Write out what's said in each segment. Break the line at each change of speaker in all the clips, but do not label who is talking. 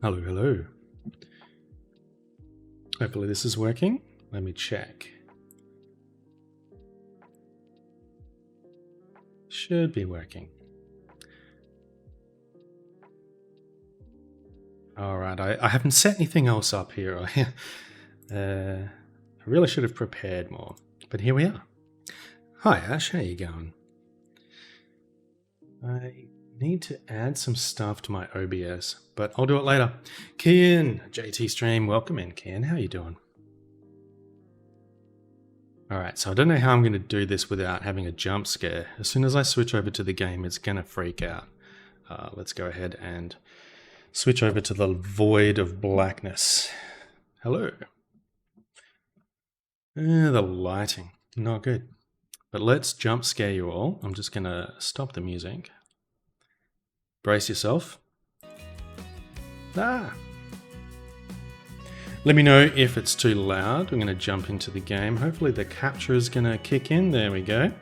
Hello, hello. Hopefully this is working. Let me check. Should be working. All right, I haven't set anything else up here. I really should have prepared more, but here we are. Hi Ash, how you going? I need to add some stuff to my OBS, but I'll do it later. Kian, JT Stream, welcome in. Kian, how you doing? All right, so I don't know how I'm going to do this without having a jump scare. As soon as I switch over to the game, it's going to freak out. Let's go ahead and switch over to the void of blackness. Hello. The lighting, not good. But let's jump scare you all. I'm just going to stop the music. Brace yourself. Ah! Let me know if it's too loud. I'm going to jump into the game. Hopefully the capture is going to kick in. There we go.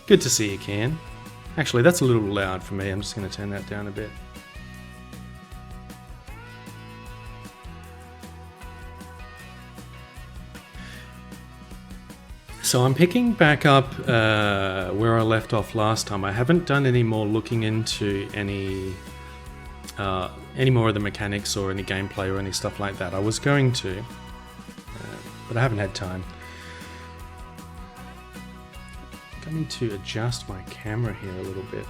Good to see you, Can. Actually, that's a little loud for me. I'm just going to turn that down a bit. So I'm picking back up where I left off last time. I haven't done any more looking into any more of the mechanics or any gameplay or any stuff like that. I was going to, but I haven't had time. I need to adjust my camera here a little bit.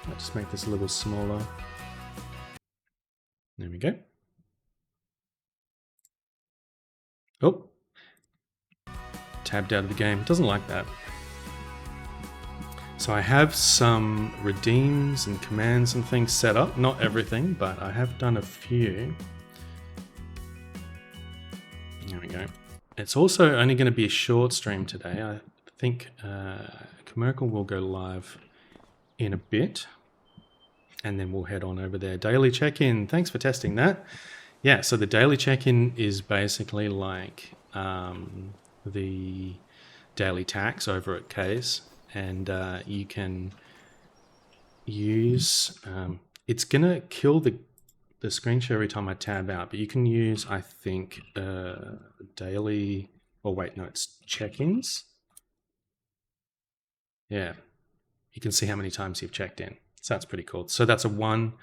I'll just make this a little smaller. There we go. Oh. Tabbed out of the game. It doesn't like that. So I have some redeems and commands and things set up. Not everything, but I have done a few. There we go. It's also only going to be a short stream today. I think Commercial will go live in a bit. And then we'll head on over there. Daily check-in. Thanks for testing that. Yeah, so the daily check-in is basically like the daily tax over at Case, and you can use it's gonna kill the screen share every time I tab out, but you can use, I think, daily, or wait, no, it's check-ins. Yeah, you can see how many times you've checked in, so that's pretty cool. So that's a one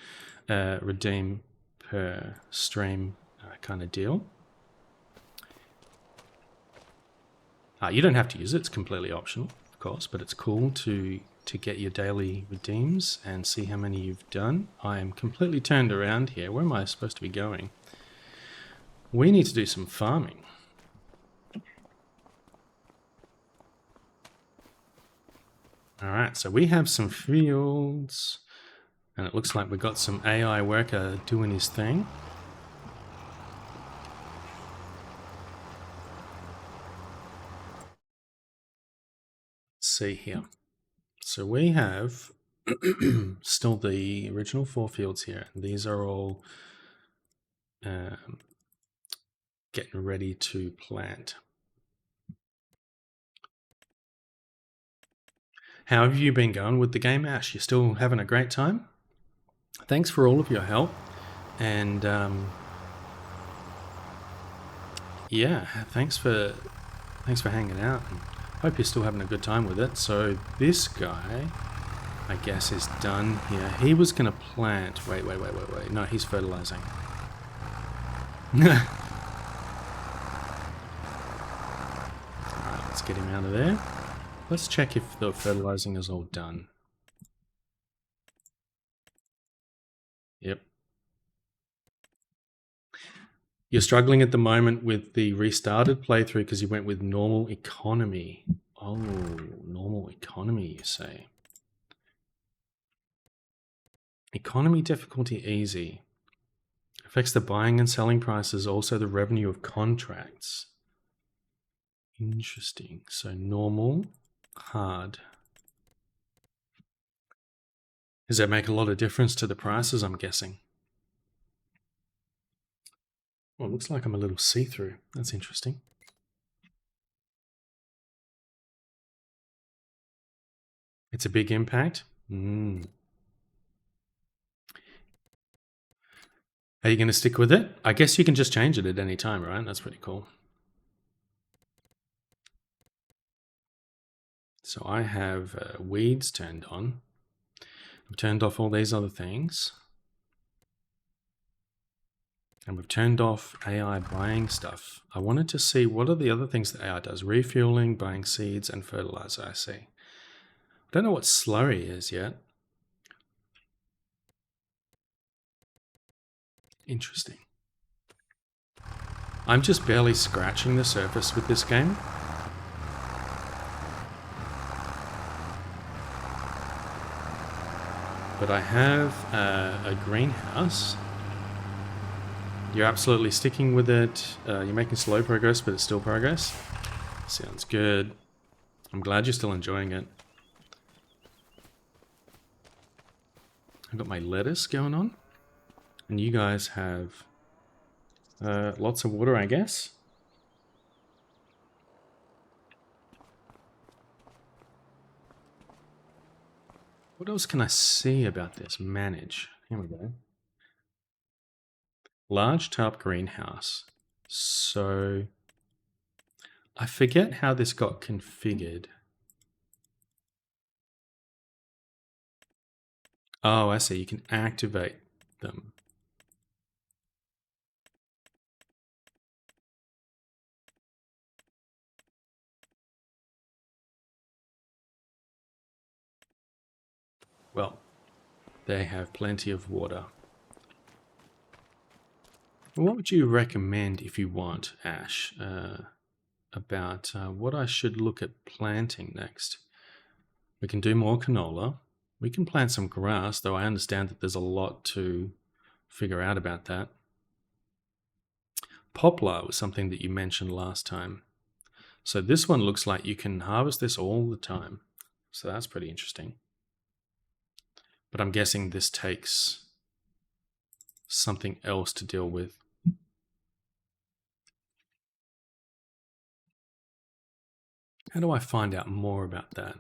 redeem per stream kind of deal. You don't have to use it, it's completely optional, of course, but it's cool to get your daily redeems and see how many you've done. I am completely turned around here. Where am I supposed to be going? We need to do some farming. Alright, so we have some fields, and it looks like we've got some AI worker doing his thing. See here. So we have still the original 4 fields here. These are all getting ready to plant. How have you been going with the game, Ash? You still having a great time? Thanks for all of your help, and yeah, thanks for hanging out. And hope you're still having a good time with it. So this guy, I guess, is done here. He was going to plant. Wait. No, he's fertilizing. Alright, let's get him out of there. Let's check if the fertilizing is all done. Yep. You're struggling at the moment with the restarted playthrough because you went with normal economy. Oh, normal economy, you say. Economy difficulty easy. Affects the buying and selling prices, also the revenue of contracts. Interesting. So normal, hard. Does that make a lot of difference to the prices, I'm guessing? Well, it looks like I'm a little see-through. That's interesting. It's a big impact. Mm. Are you going to stick with it? I guess you can just change it at any time, right? That's pretty cool. So I have weeds turned on. I've turned off all these other things. And we've turned off AI buying stuff. I wanted to see what are the other things that AI does. Refueling, buying seeds, and fertilizer, I see. I don't know what slurry is yet. Interesting. I'm just barely scratching the surface with this game. But I have a greenhouse. You're absolutely sticking with it. You're making slow progress, but it's still progress. Sounds good. I'm glad you're still enjoying it. I've got my lettuce going on. And you guys have lots of water, I guess. What else can I see about this? Manage. Here we go. Large tarp greenhouse. So I forget how this got configured. Oh, I see. You can activate them. Well, they have plenty of water. What would you recommend if you want, Ash, about what I should look at planting next? We can do more canola. We can plant some grass, though I understand that there's a lot to figure out about that. Poplar was something that you mentioned last time. So this one looks like you can harvest this all the time. So that's pretty interesting. But I'm guessing this takes something else to deal with. How do I find out more about that?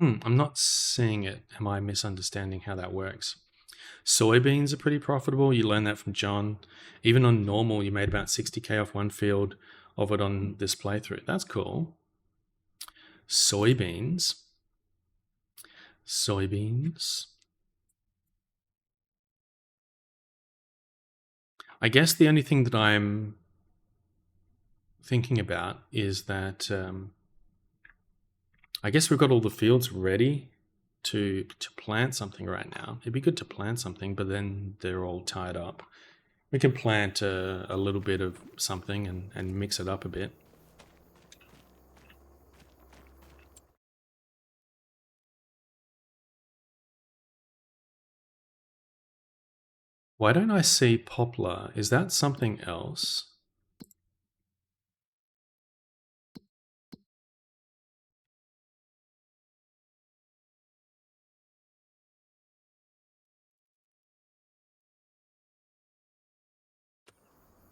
I'm not seeing it. Am I misunderstanding how that works? Soybeans are pretty profitable. You learned that from John. Even on normal, you made about 60k off one field of it on this playthrough. That's cool. Soybeans. Soybeans. I guess the only thing that I'm thinking about is that I guess we've got all the fields ready to plant something right now. It'd be good to plant something, but then they're all tied up. We can plant a little bit of something and mix it up a bit. Why don't I see poplar? Is that something else?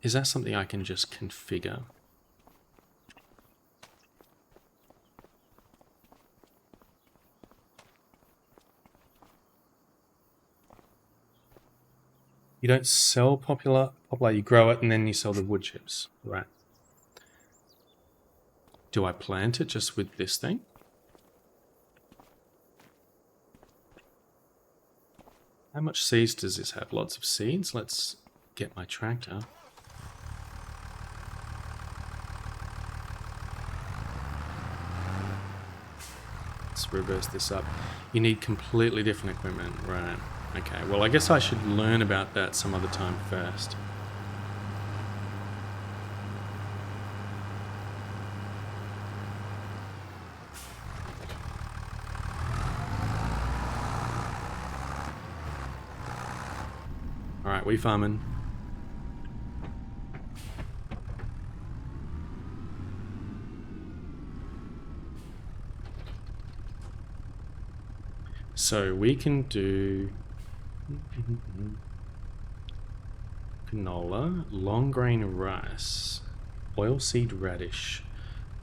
Is that something I can just configure? You don't sell poplar, you grow it and then you sell the wood chips, right? Do I plant it just with this thing? How much seeds does this have? Lots of seeds? Let's get my tractor. Let's reverse this up. You need completely different equipment, right? Okay, well I guess I should learn about that some other time first. Alright, we farming. So we can do canola, long grain rice, oilseed radish,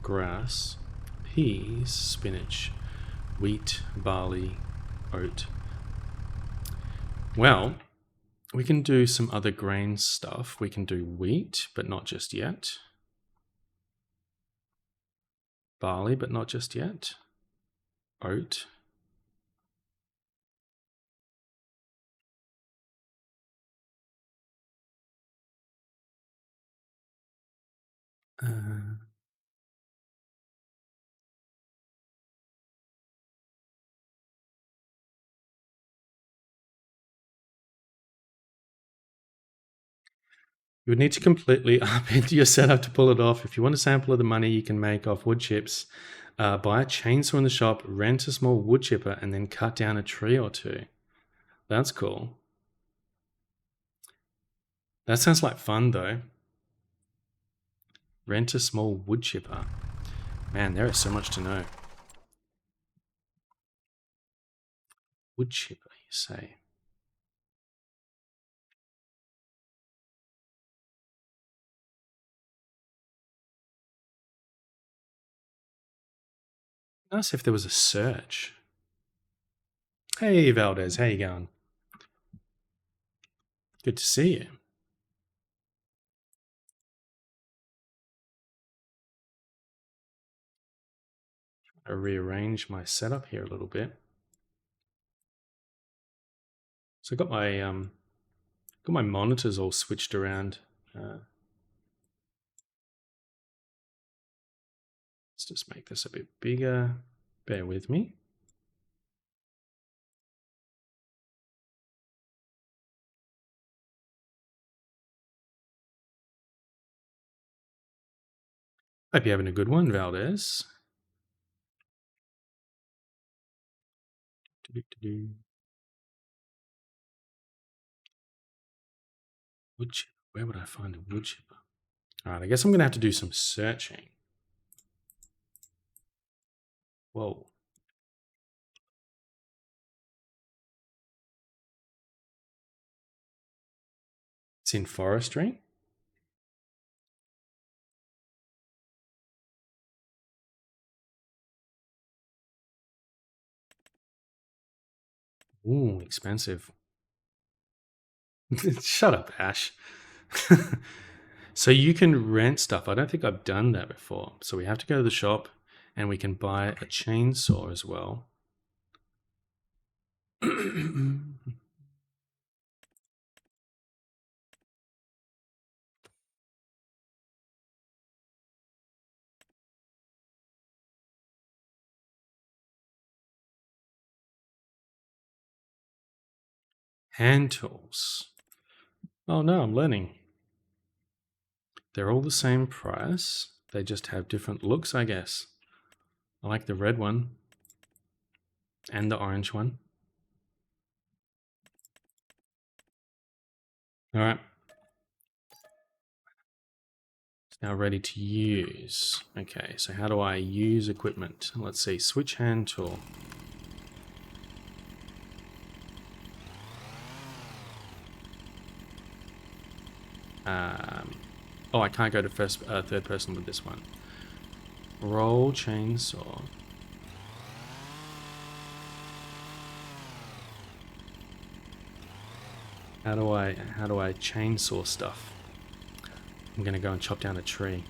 grass, peas, spinach, wheat, barley, oat. Well, we can do some other grain stuff. We can do wheat, but not just yet. Barley, but not just yet. Oat. You would need to completely upend your setup to pull it off. If you want a sample of the money you can make off wood chips, buy a chainsaw in the shop, rent a small wood chipper, and then cut down a tree or two. That's cool. That sounds like fun, though. Rent a small wood chipper. Man, there is so much to know. Wood chipper, you say? Nice if there was a search. Hey, Valdez, how you going? Good to see you. I'll rearrange my setup here a little bit. So I got my monitors all switched around. Let's just make this a bit bigger. Bear with me. Hope you're having a good one, Valdez. Wood chipper. Where would I find a wood chipper? All right, I guess I'm going to have to do some searching. Whoa. It's in forestry. Ooh, expensive. Shut up, Ash. So you can rent stuff. I don't think I've done that before. So we have to go to the shop and we can buy a chainsaw as well. Hand tools. Oh no, I'm learning. They're all the same price. They just have different looks, I guess. I like the red one and the orange one. All right. It's now ready to use. Okay, so how do I use equipment? Let's see, switch hand tool. Oh, I can't go to third person with this one. Roll chainsaw. How do I chainsaw stuff? I'm gonna go and chop down a tree.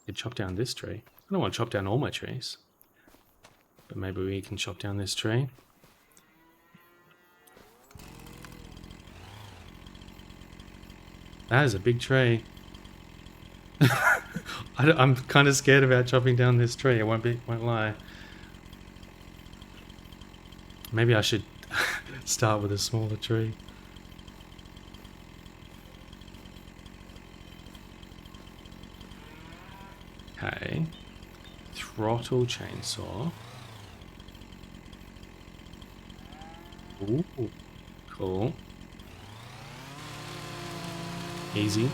You chop down this tree. I don't want to chop down all my trees. But maybe we can chop down this tree. That is a big tree. I'm kind of scared about chopping down this tree. I won't lie. Maybe I should start with a smaller tree. Okay. Throttle chainsaw. Ooh, cool. Easy.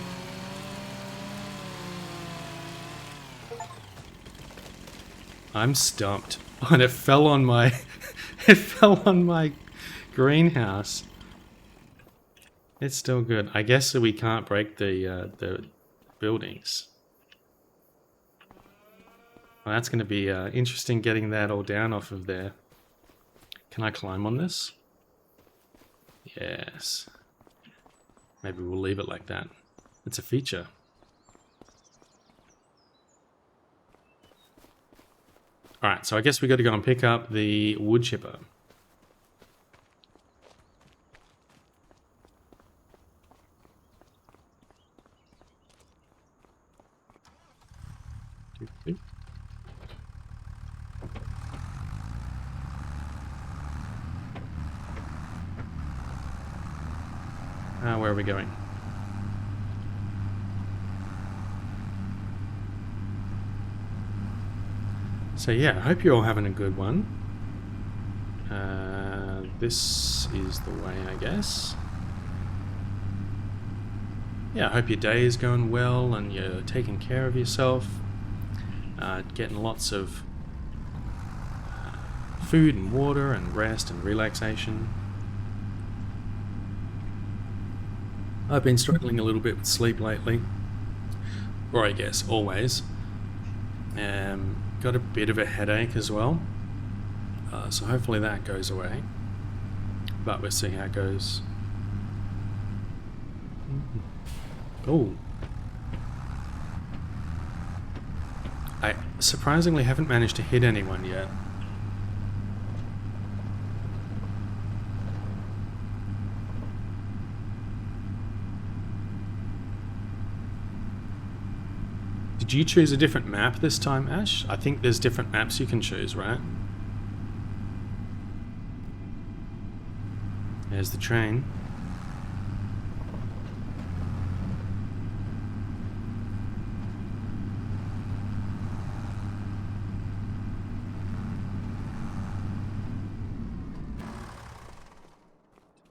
I'm stumped. And it fell on my it fell on my greenhouse. It's still good. I guess we can't break the buildings. Well, that's going to be interesting getting that all down off of there. Can I climb on this? Yes. Maybe we'll leave it like that. It's a feature. Alright, so I guess we got to go and pick up the wood chipper. Where are we going? So yeah, I hope you're all having a good one. This is the way, I guess. Yeah, I hope your day is going well and you're taking care of yourself. Getting lots of food and water and rest and relaxation. I've been struggling a little bit with sleep lately. Or I guess always. Got a bit of a headache as well. So hopefully that goes away. But we'll see how it goes. Oh. I surprisingly haven't managed to hit anyone yet. Did you choose a different map this time, Ash? I think there's different maps you can choose, right? There's the train.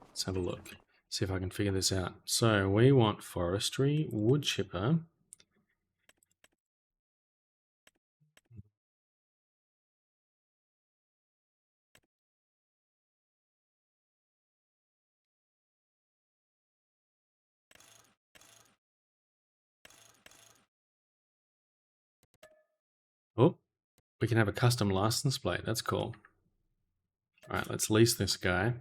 Let's have a look. See if I can figure this out. So we want forestry, wood chipper. Oh, we can have a custom license plate. That's cool. All right, let's lease this guy.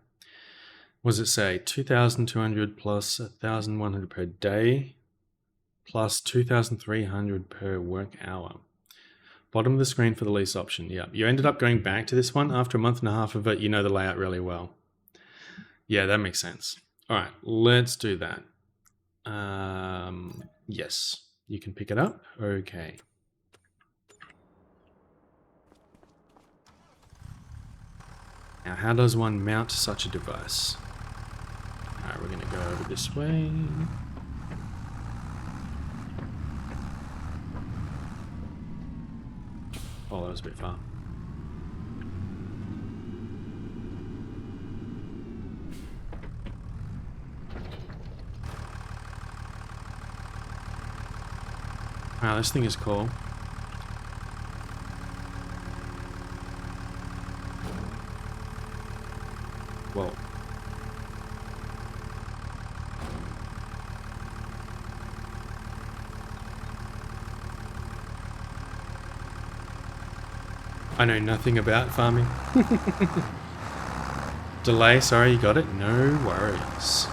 What does it say? 2,200 plus 1,100 per day, plus 2,300 per work hour. Bottom of the screen for the lease option. Yeah, you ended up going back to this one after a month and a half of it. You know the layout really well. Yeah, that makes sense. All right, let's do that. Yes, you can pick it up. Okay. Now, how does one mount such a device? All right, we're going to go over this way. Oh, that was a bit far. Wow, this thing is cool. Whoa. I know nothing about farming. Delay, sorry, you got it? No worries.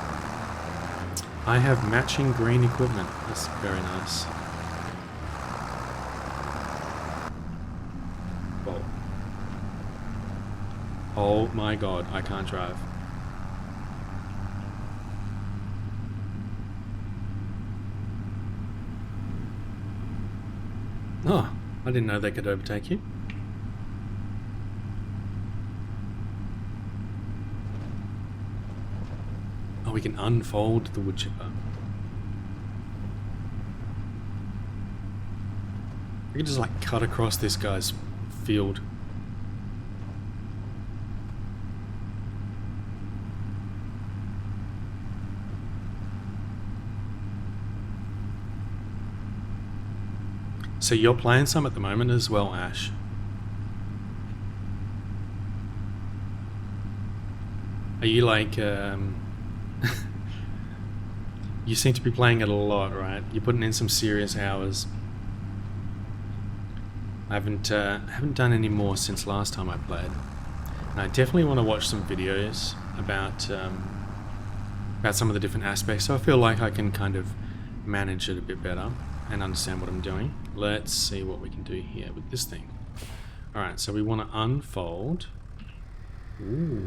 I have matching green equipment. That's very nice. Whoa. Oh my god, I can't drive. Oh, I didn't know they could overtake you. Oh, we can unfold the wood chipper. We can just like cut across this guy's field. So you're playing some at the moment as well, Ash? Are you like, you seem to be playing it a lot, right? You're putting in some serious hours. I haven't done any more since last time I played. And I definitely want to watch some videos about some of the different aspects, so I feel like I can kind of manage it a bit better and understand what I'm doing. Let's see what we can do here with this thing. Alright, so we want to unfold. Ooh.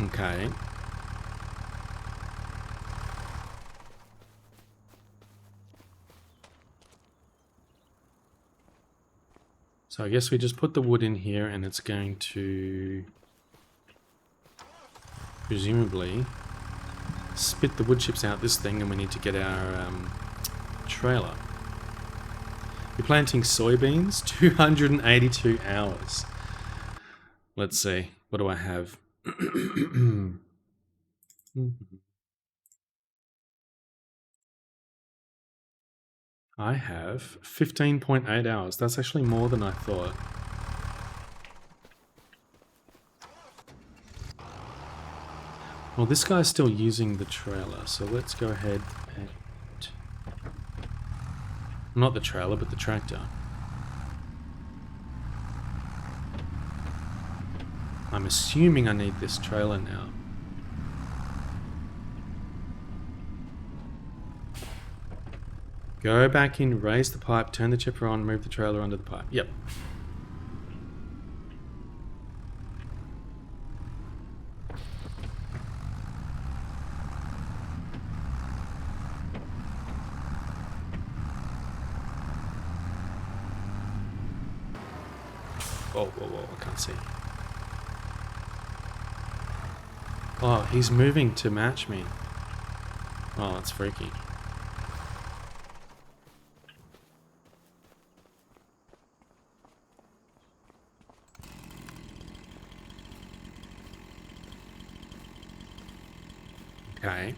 Okay. So I guess we just put the wood in here and it's going to presumably spit the wood chips out this thing, and we need to get our trailer. We're planting soybeans, 282 hours. Let's see, what do I have? I have 15.8 hours. That's actually more than I thought. Well, this guy's still using the trailer, so let's go ahead and... Not the trailer, but the tractor. I'm assuming I need this trailer now. Go back in, raise the pipe, turn the chipper on, move the trailer under the pipe. Yep. Whoa, whoa, whoa, I can't see. Oh, he's moving to match me. Oh, that's freaky. Okay.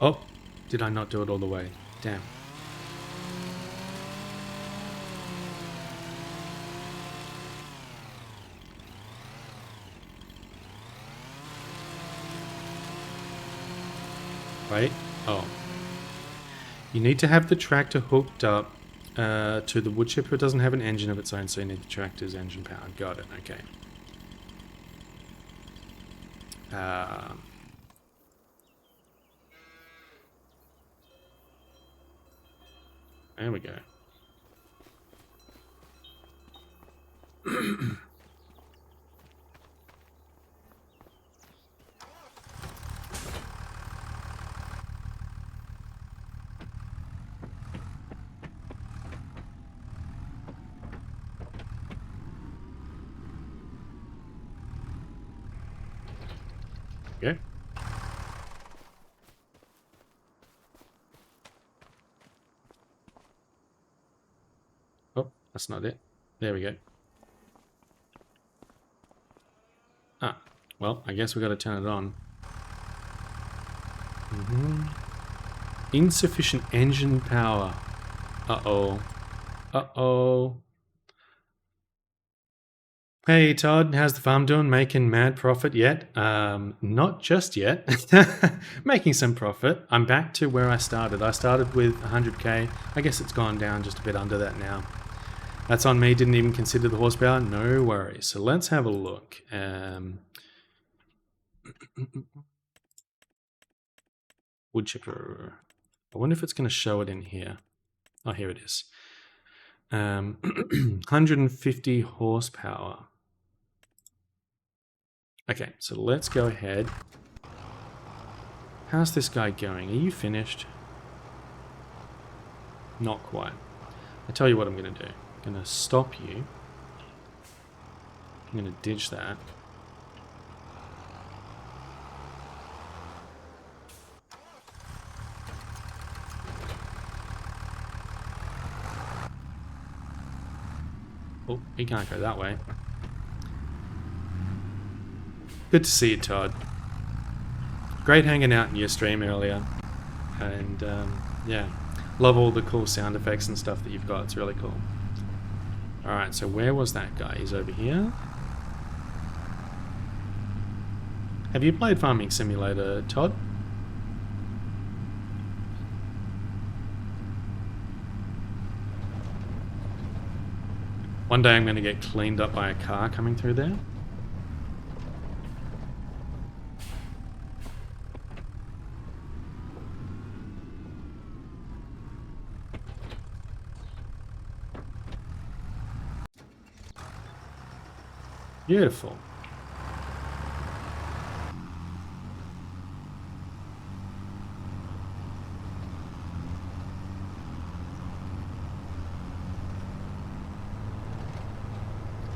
Oh, did I not do it all the way? Damn. Wait. Oh. You need to have the tractor hooked up to the wood chipper. It doesn't have an engine of its own, so you need the tractor's engine power. Got it. Okay. There we go. Okay. Oh, that's not it. There we go. Ah, well, I guess we got to turn it on. Insufficient engine power. Uh-oh. Uh-oh. Hey Todd, how's the farm doing? Making mad profit yet? Not just yet. Making some profit. I'm back to where I started. I started with 100k. I guess it's gone down just a bit under that now. That's on me. Didn't even consider the horsepower. No worries. So let's have a look. Wood chipper. I wonder if it's going to show it in here. Oh, here it is. 150 horsepower. Okay, so let's go ahead. How's this guy going? Are you finished? Not quite. I tell you what I'm going to do. I'm going to stop you. I'm going to ditch that. Oh, he can't go that way. Good to see you, Todd. Great hanging out in your stream earlier. And, yeah. Love all the cool sound effects and stuff that you've got. It's really cool. Alright, so where was that guy? He's over here. Have you played Farming Simulator, Todd? One day I'm going to get cleaned up by a car coming through there. Beautiful.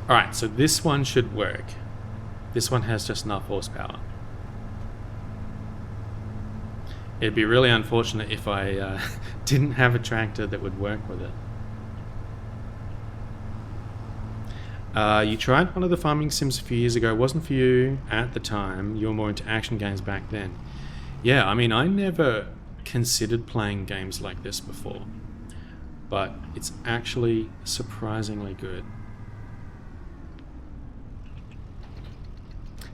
Alright, so this one should work. This one has just enough horsepower. It'd be really unfortunate if I didn't have a tractor that would work with it. You tried one of the farming sims a few years ago. It wasn't for you at the time. You were more into action games back then. Yeah, I mean, I never considered playing games like this before. But it's actually surprisingly good.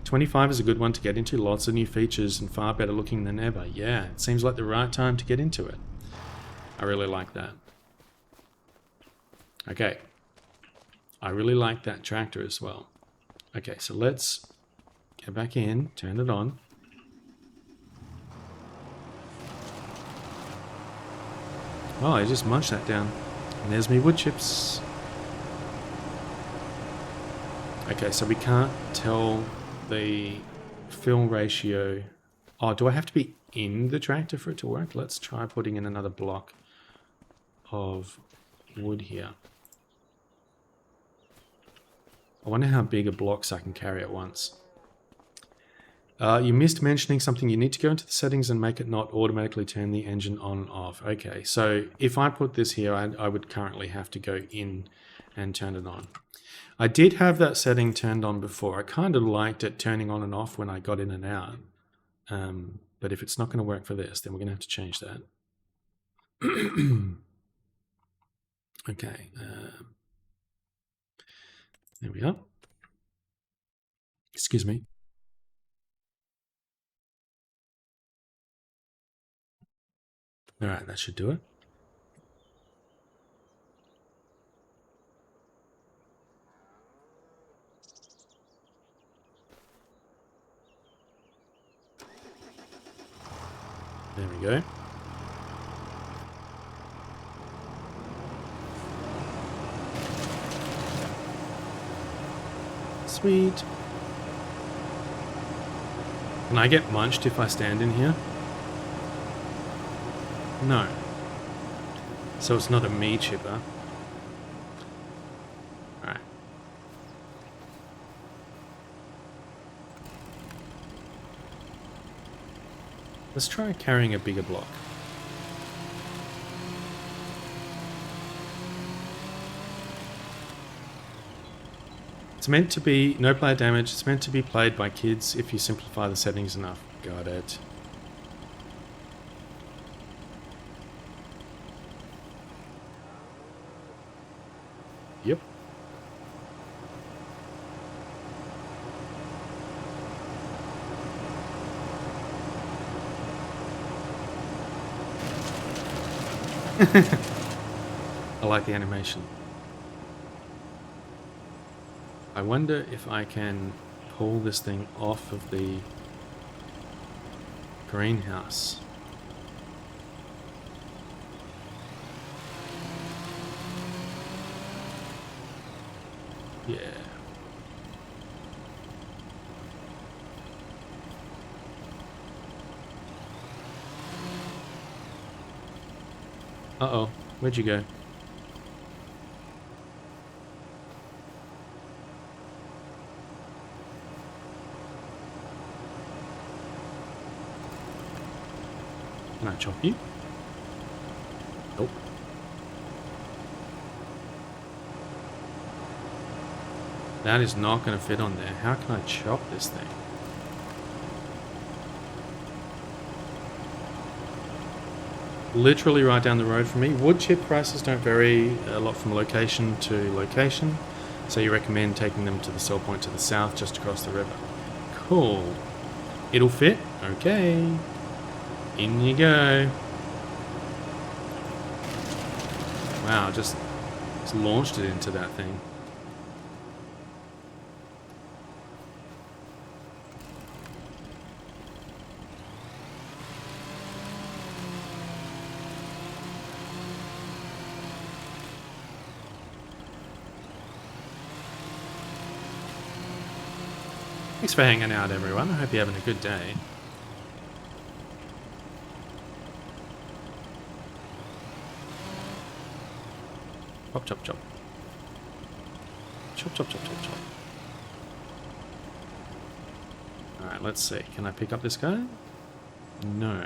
25 is a good one to get into. Lots of new features and far better looking than ever. Yeah, it seems like the right time to get into it. I really like that. Okay. I really like that tractor as well. Okay, so let's get back in, turn it on. Oh, I just munched that down. And there's me wood chips. Okay, so we can't tell the fill ratio. Oh, do I have to be in the tractor for it to work? Let's try putting in another block of wood here. I wonder how big a blocks I can carry at once. You missed mentioning something. You need to go into the settings and make it not automatically turn the engine on off. Okay, so if I put this here, I would currently have to go in and turn it on. I did have that setting turned on before. I kind of liked it turning on and off when I got in and out. But if it's not going to work for this, then we're going to have to change that. Okay. There we are. Excuse me. All right, that should do it. There we go. Sweet. Can I get munched if I stand in here? No. So it's not a me chipper. Alright. Let's try carrying a bigger block. It's meant to be no player damage. It's meant to be played by kids if you simplify the settings enough. Got it. Yep. I like the animation. I wonder if I can pull this thing off of the greenhouse. Yeah. Uh-oh. Where'd you go? Can I chop you? Nope. That is not going to fit on there. How can I chop this thing? Literally right down the road from me. Wood chip prices don't vary a lot from location to location, so you recommend taking them to the sell point to the south just across the river. Cool. It'll fit? Okay. In you go. Wow, just launched it into that thing. Thanks for hanging out, everyone. I hope you're having a good day. Chop, chop, chop. Chop, chop, chop, chop, chop. Alright, let's see. Can I pick up this guy? No.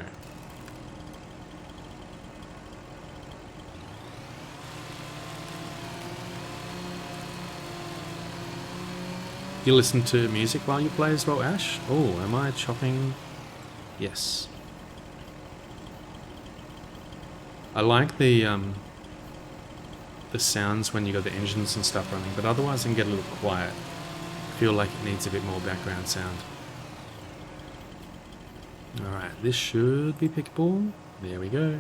You listen to music while you play as well, Ash? Oh, am I chopping? Yes. I like the sounds when you got the engines and stuff running, but otherwise it can get a little quiet. I feel like it needs a bit more background sound. Alright, this should be pickable. There we go.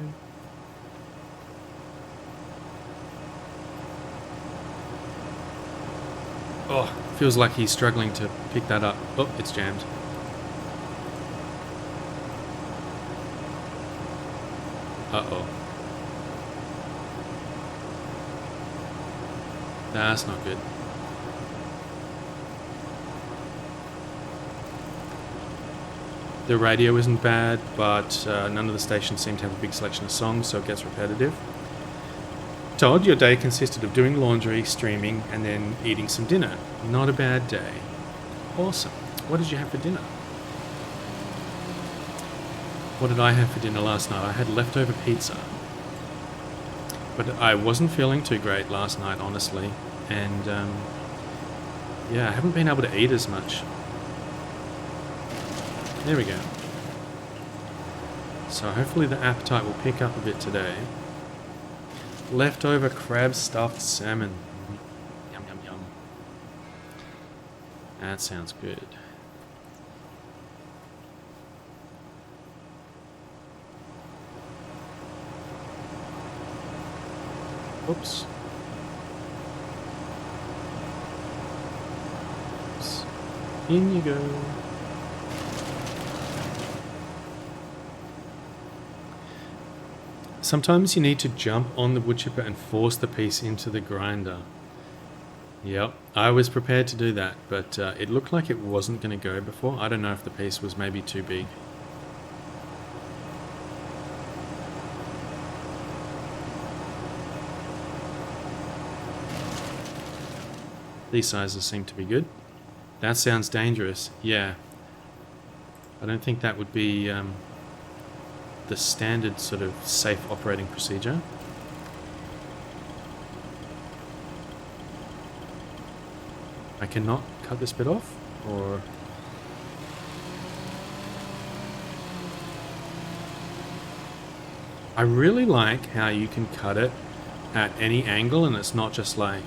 Oh, feels like he's struggling to pick that up. Oh, it's jammed. Uh-oh. That's not good. The radio isn't bad, but none of the stations seem to have a big selection of songs, so it gets repetitive. Todd, your day consisted of doing laundry, streaming, and then eating some dinner. Not a bad day. Awesome. What did you have for dinner? What did I have for dinner last night? I had leftover pizza. But I wasn't feeling too great last night, honestly. And, yeah, I haven't been able to eat as much. There we go. So hopefully the appetite will pick up a bit today. Leftover crab stuffed salmon. Yum, yum, yum. That sounds good. Oops. Oops. In you go. Sometimes you need to jump on the wood chipper and force the piece into the grinder. Yep, I was prepared to do that, but it looked like it wasn't going to go before. I don't know if the piece was maybe too big. These sizes seem to be good. That sounds dangerous. Yeah. I don't think that would be the standard sort of safe operating procedure. I cannot cut this bit off, or... I really like how you can cut it at any angle and it's not just like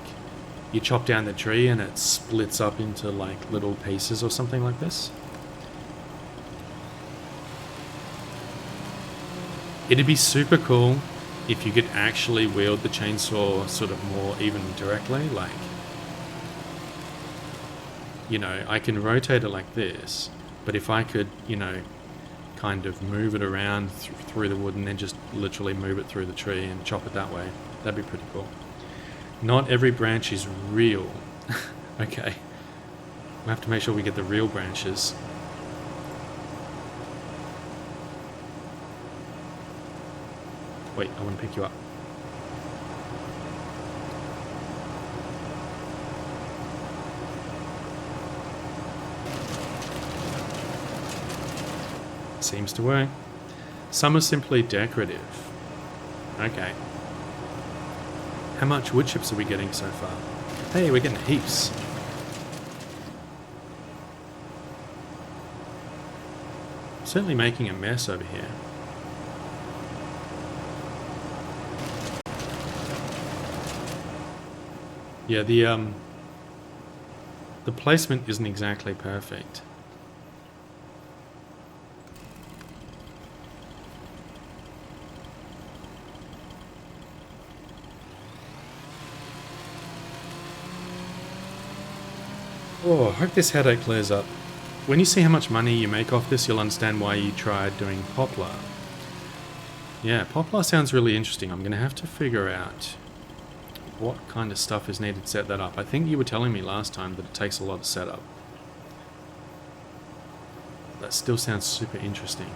you chop down the tree and it splits up into like little pieces or something like this. It'd be super cool if you could actually wield the chainsaw sort of more even directly, like, you know, I can rotate it like this, but if I could, you know, kind of move it around through the wood and then just literally move it through the tree and chop it that way, that'd be pretty cool. Not every branch is real. Okay. We have to make sure we get the real branches. Wait, I want to pick you up. Seems to work. Some are simply decorative. Okay. How much wood chips are we getting so far? Hey, we're getting heaps. certainly making a mess over here. Yeah, the placement isn't exactly perfect. Oh, I hope this headache clears up. When you see how much money you make off this, you'll understand why you tried doing Poplar. Yeah, Poplar sounds really interesting. I'm going to have to figure out what kind of stuff is needed to set that up. I think you were telling me last time that it takes a lot of setup. That still sounds super interesting.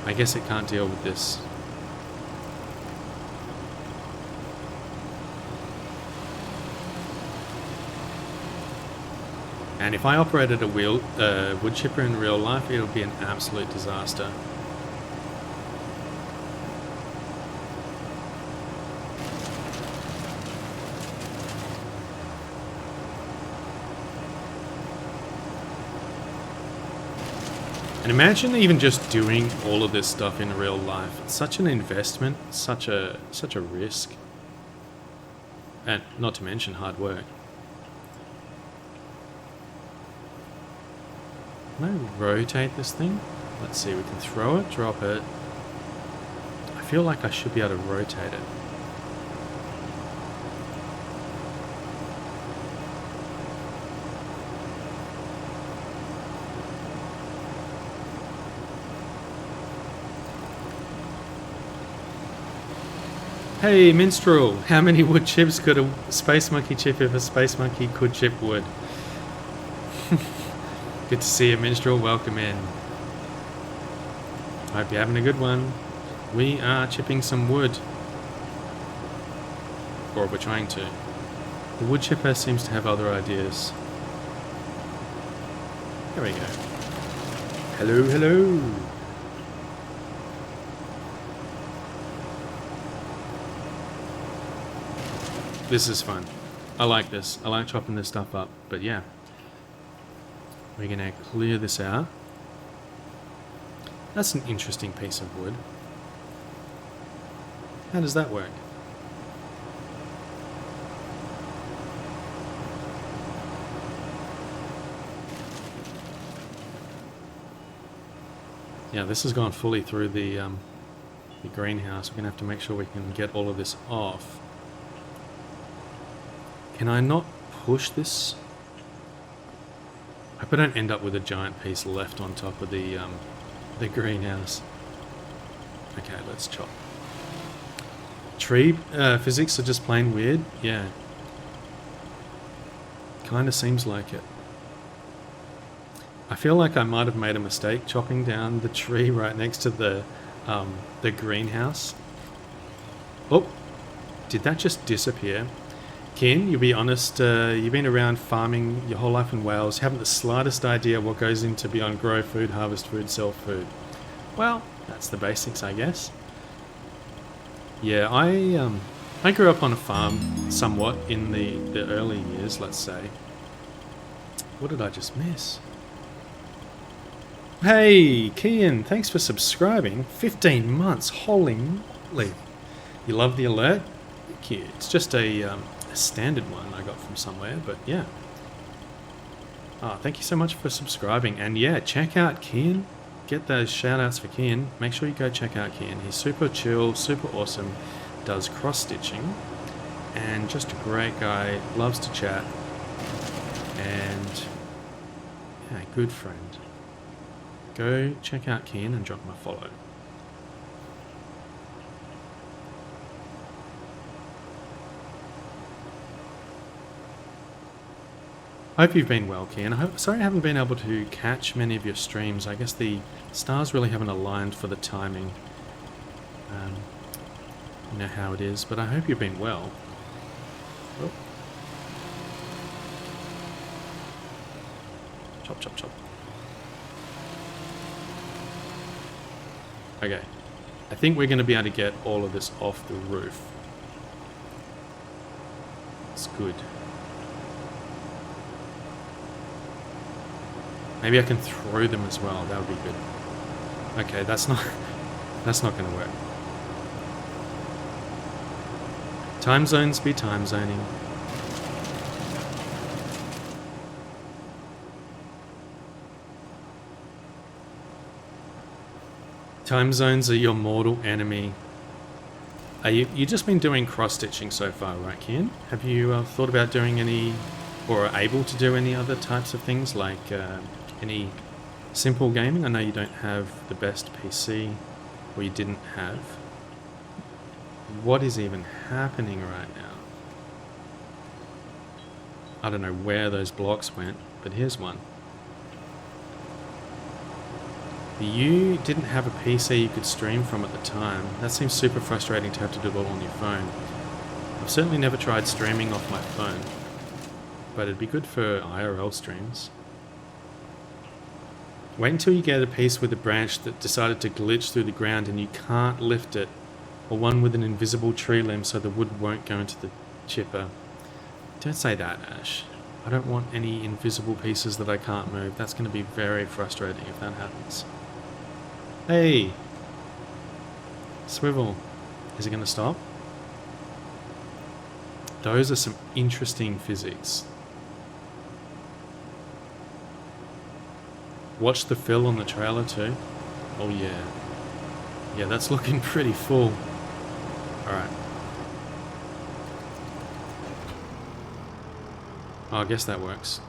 I guess it can't deal with this. And if I operated a wood chipper in real life, it would be an absolute disaster. And imagine even just doing all of this stuff in real life. It's such an investment, such a risk. And not to mention hard work. Can I rotate this thing? Let's see, we can throw it, drop it. I feel like I should be able to rotate it. Hey, Minstrel, how many wood chips could a Space Monkey chip if a Space Monkey could chip wood? Good to see you, Minstrel. Welcome in. Hope you're having a good one. We are chipping some wood. Or we're trying to. The wood chipper seems to have other ideas. There we go. Hello, hello. This is fun. I like this. I like chopping this stuff up. But yeah. We're going to clear this out. That's an interesting piece of wood. How does that work? Yeah, this has gone fully through the greenhouse. We're going to have to make sure we can get all of this off. Can I not push this? I hope I don't end up with a giant piece left on top of the greenhouse. Okay, let's chop. Tree physics are just plain weird. Yeah. Kind of seems like it. I feel like I might have made a mistake chopping down the tree right next to the greenhouse. Oh, did that just disappear? Ken, you'll be honest, you've been around farming your whole life in Wales, haven't the slightest idea what goes into beyond grow food, harvest food, sell food. Well, that's the basics, I guess. Yeah, I grew up on a farm somewhat in the early years, let's say. What did I just miss? Hey, Kian, thanks for subscribing. 15 months, holy moly. You love the alert? Cute. It's just a standard one I got from somewhere, but yeah. Thank you so much for subscribing, and yeah, check out Kian. Get those shout outs for Kian. Make sure you go check out Kian. He's super chill, super awesome, does cross stitching, and just a great guy, loves to chat, and yeah, good friend. Go check out Kian and drop him a follow. Hope you've been well, Kian. Sorry I haven't been able to catch many of your streams. I guess the stars really haven't aligned for the timing. You know how it is, but I hope you've been well. Oh. Chop, chop, chop. Okay. I think we're going to be able to get all of this off the roof. It's good. Maybe I can throw them as well. That would be good. Okay, that's not going to work. Time zones be time zoning. Time zones are your mortal enemy. You've just been doing cross-stitching so far, right, Kian? Have you thought about doing any, or are able to do any other types of things, like any simple gaming? I know you don't have the best PC, or you didn't have. What is even happening right now? I don't know where those blocks went, but here's one. You didn't have a PC you could stream from at the time. That seems super frustrating to have to do it all on your phone. I've certainly never tried streaming off my phone, but it'd be good for IRL streams. Wait until you get a piece with a branch that decided to glitch through the ground and you can't lift it, or one with an invisible tree limb so the wood won't go into the chipper. Don't say that, Ash. I don't want any invisible pieces that I can't move. That's going to be very frustrating if that happens. Hey! Swivel. Is it going to stop? Those are some interesting physics. Watch the fill on the trailer too. Oh yeah. Yeah, that's looking pretty full. Alright. Oh, I guess that works.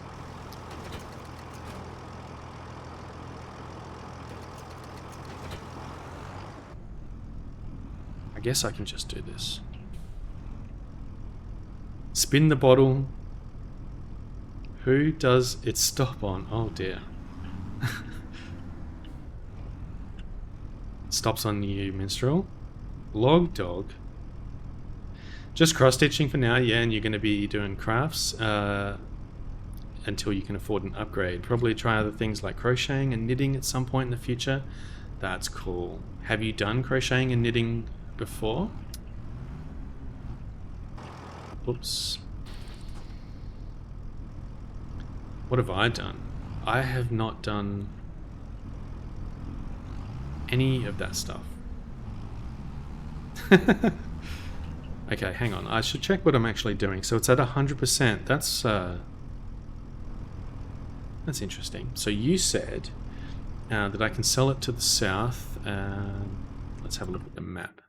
I guess I can just do this. Spin the bottle. Who does it stop on? Oh dear. Stops on you, minstrel. Log dog. Just cross-stitching for now, yeah, and you're going to be doing crafts until you can afford an upgrade. Probably try other things like crocheting and knitting at some point in the future. That's cool. Have you done crocheting and knitting before? Oops. What have I done? I have not done any of that stuff. Okay, hang on. I should check what I'm actually doing. So it's at 100%. That's interesting. So you said that I can sell it to the south. Let's have a look at the map.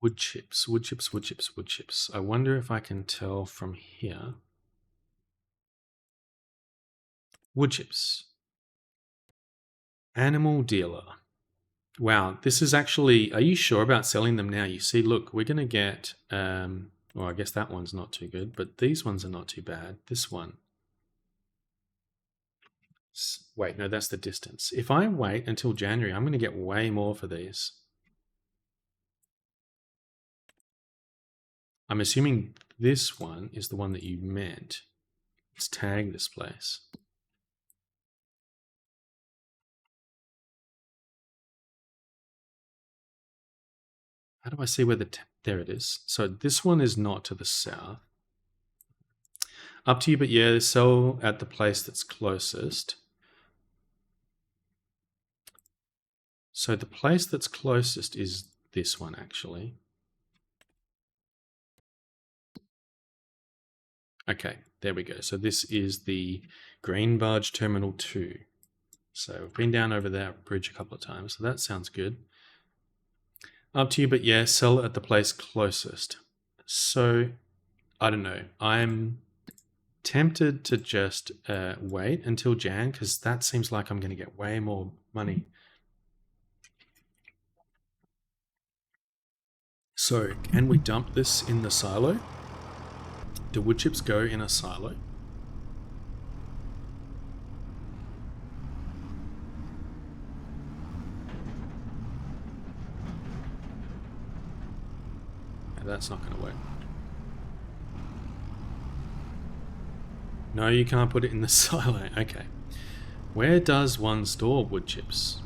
Wood chips, wood chips, wood chips, wood chips. I wonder if I can tell from here. Wood chips. Animal dealer. Wow, this is actually... Are you sure about selling them now? You see, look, we're going to get... well, I guess that one's not too good, but these ones are not too bad. This one. Wait, no, that's the distance. If I wait until January, I'm going to get way more for these. I'm assuming this one is the one that you meant. Let's tag this place. How do I see where there it is. So this one is not to the south. Up to you, but yeah, sell at the place that's closest. So the place that's closest is this one, actually. Okay, there we go. So this is the Green Barge Terminal 2. So we've been down over that bridge a couple of times, so that sounds good. Up to you, but yeah, sell at the place closest. So, I don't know. I'm tempted to just wait until Jan, because that seems like I'm going to get way more money. So, can we dump this in the silo? Do wood chips go in a silo? That's not going to work. No, you can't put it in the silo. Okay. Where does one store wood chips?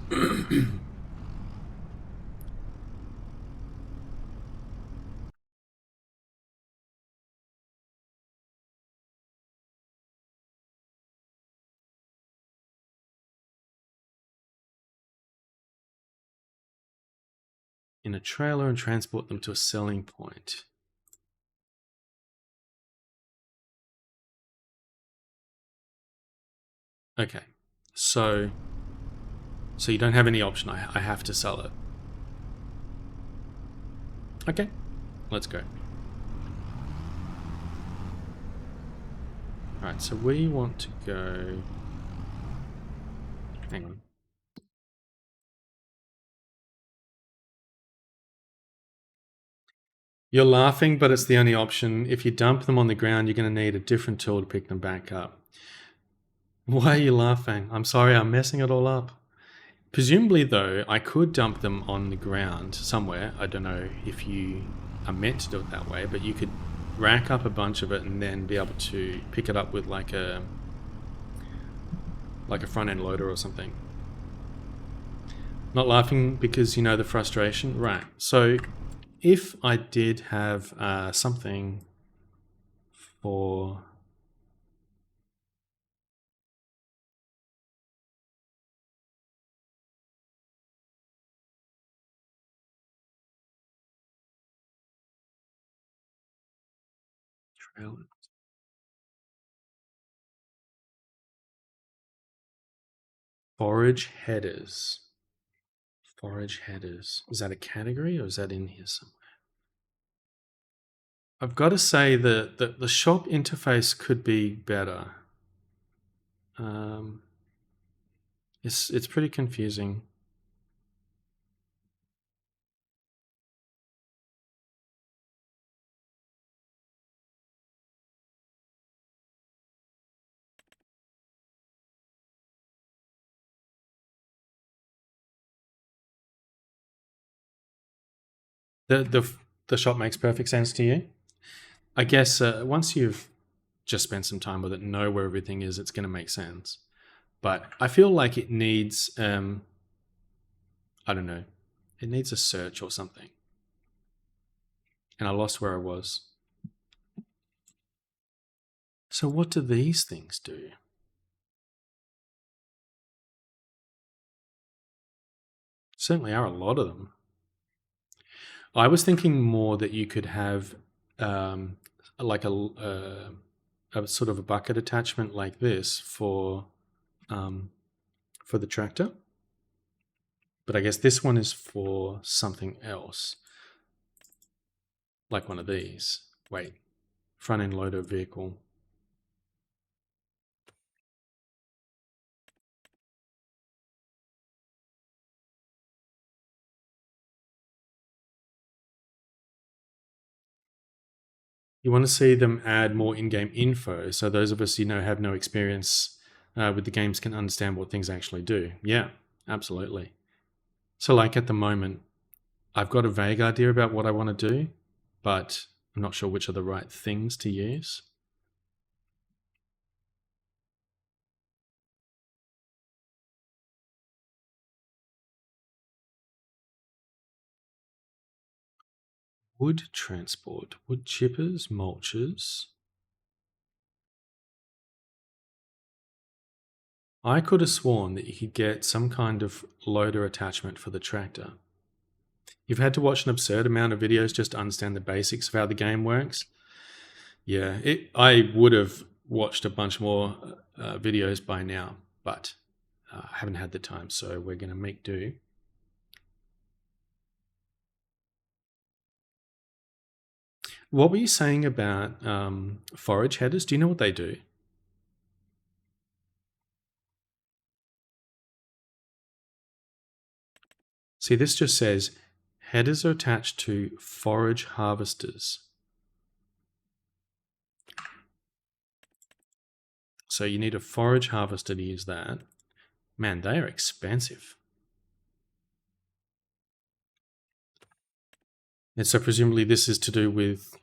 in a trailer and transport them to a selling point. Okay, so you don't have any option. I have to sell it. Okay, let's go. Alright, so we want to go... Hang on. You're laughing, but it's the only option. If you dump them on the ground, you're going to need a different tool to pick them back up. Why are you laughing? I'm sorry, I'm messing it all up. Presumably, though, I could dump them on the ground somewhere. I don't know if you are meant to do it that way, but you could rack up a bunch of it and then be able to pick it up with like a front-end loader or something. Not laughing because you know the frustration? Right. So if I did have something for... Forage headers. Forage headers. Is that a category or is that in here somewhere? I've got to say that the shop interface could be better. It's pretty confusing. The shop makes perfect sense to you. I guess once you've just spent some time with it and know where everything is, it's going to make sense. But I feel like it needs, I don't know, it needs a search or something. And I lost where I was. So what do these things do? Certainly are a lot of them. I was thinking more that you could have like a sort of a bucket attachment like this for the tractor. But I guess this one is for something else. Like one of these. Wait, front end loader vehicle. You want to see them add more in-game info, so those of us, have no experience with the games can understand what things actually do. Yeah, absolutely. So like at the moment, I've got a vague idea about what I want to do, but I'm not sure which are the right things to use. Wood transport, wood chippers, mulchers. I could have sworn that you could get some kind of loader attachment for the tractor. You've had to watch an absurd amount of videos just to understand the basics of how the game works. Yeah, I would have watched a bunch more videos by now, but I haven't had the time, so we're going to make do. What were you saying about forage headers? Do you know what they do? See, this just says headers are attached to forage harvesters. So you need a forage harvester to use that. Man, they are expensive. And so presumably this is to do with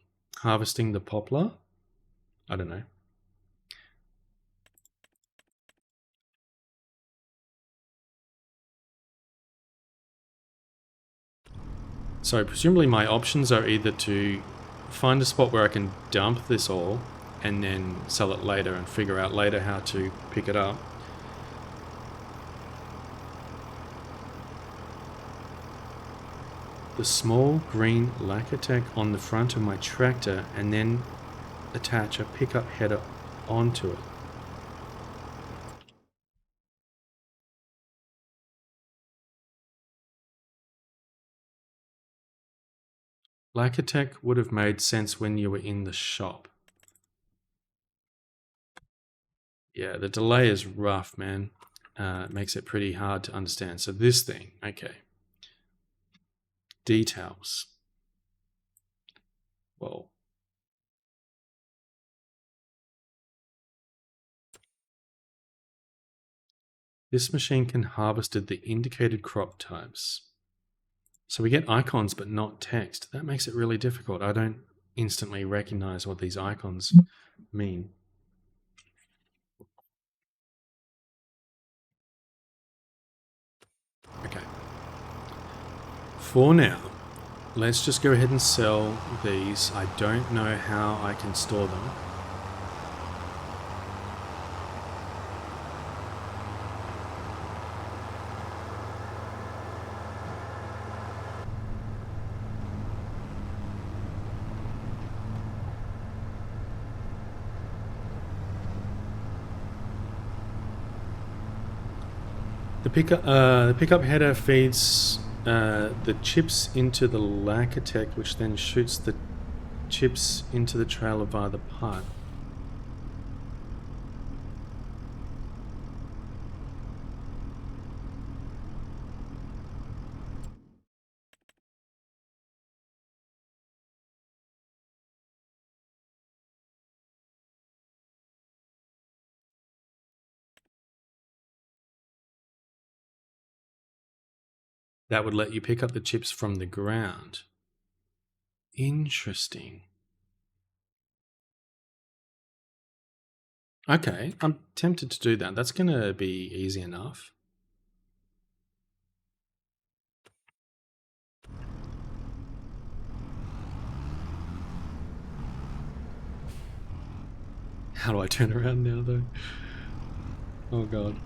harvesting the poplar? I don't know. So presumably my options are either to find a spot where I can dump this all and then sell it later and figure out later how to pick it up. the small green Lacatech on the front of my tractor and then attach a pickup header onto it. Lacatech would have made sense when you were in the shop. Yeah, the delay is rough, man. It makes it pretty hard to understand. So this thing, okay. Details. Well, this machine can harvest the indicated crop types. So we get icons but not text. That makes it really difficult. I don't instantly recognize what these icons mean. Okay. For now, let's just go ahead and sell these. I don't know how I can store them. The pickup header feeds the chips into the Lacatech, which then shoots the chips into the trailer via the pipe. That would let you pick up the chips from the ground. Interesting. Okay, I'm tempted to do that. That's going to be easy enough. How do I turn around now, though? Oh, God.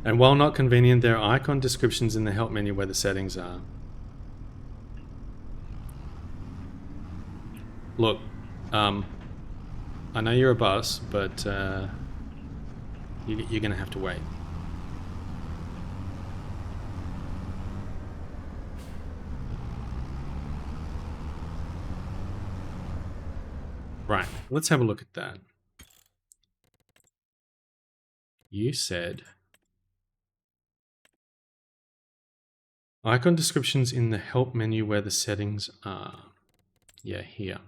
And while not convenient, there are icon descriptions in the help menu where the settings are. Look, I know you're a bus, but you're going to have to wait. Right, let's have a look at that. You said icon descriptions in the help menu where the settings are. Yeah, here.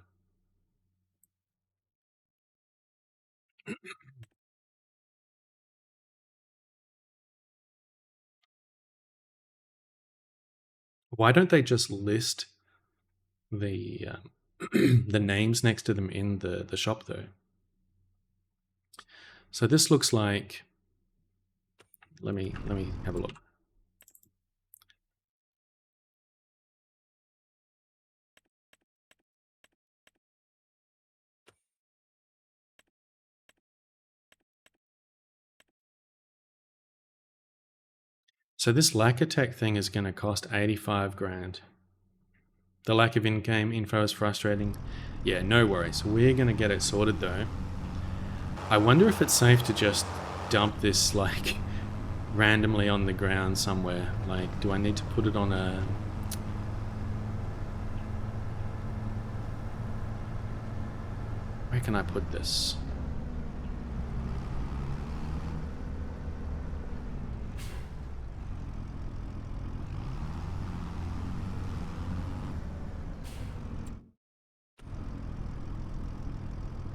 Why don't they just list the the names next to them in the shop, though? So this looks like, let me have a look. So this Lacatech thing is going to cost 85 grand. The lack of in-game info is frustrating. Yeah, no worries. We're going to get it sorted, though. I wonder if it's safe to just dump this, like, randomly on the ground somewhere. Like, do I need to put it on a... Where can I put this?